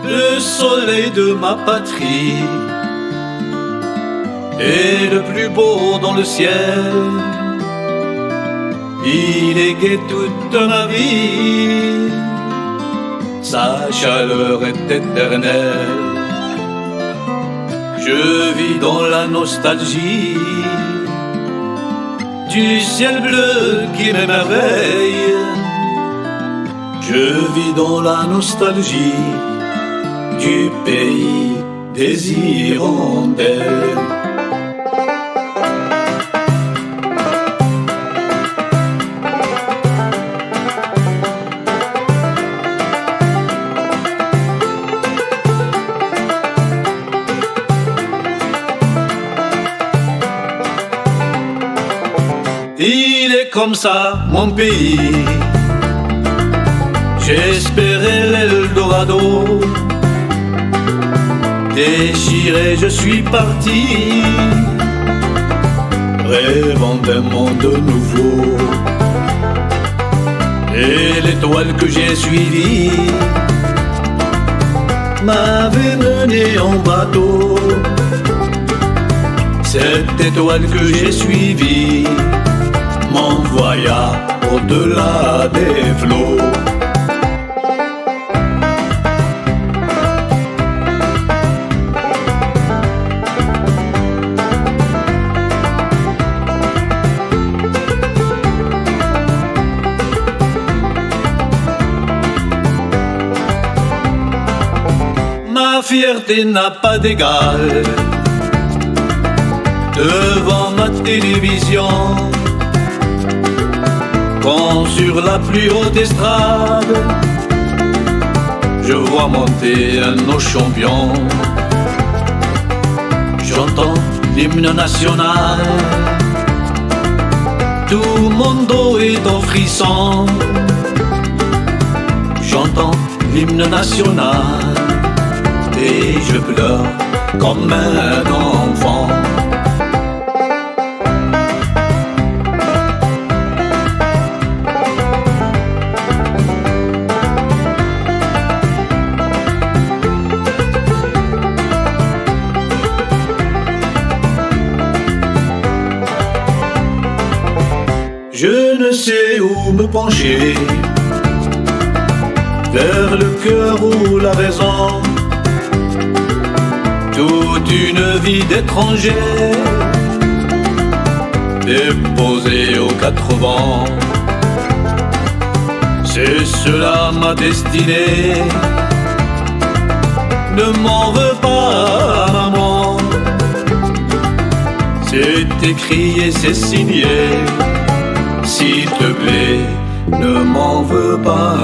le soleil de ma patrie est le plus beau dans le ciel. Il est gai toute ma vie, sa chaleur est éternelle. Je vis dans la nostalgie du ciel bleu qui m'émerveille. Je vis dans la nostalgie du pays des hirondelles. Il est comme ça, mon pays. J'espérais l'Eldorado. Déchiré, je suis parti, rêvant d'un monde nouveau. Et l'étoile que j'ai suivie m'avait mené en bateau. Cette étoile que j'ai suivie m'envoya au-delà des flots. Ma fierté n'a pas d'égal devant ma télévision. Quand sur la plus haute estrade je vois monter un de nos champions, j'entends l'hymne national, tout mon dos est en frisson. J'entends l'hymne national et je pleure comme un enfant. Je ne sais où me pencher, vers le cœur ou la raison. Toute une vie d'étranger, déposée aux quatre vents. C'est cela ma destinée. Ne m'en veux pas, maman. C'est écrit et c'est signé. S'il te plaît, ne m'en veux pas.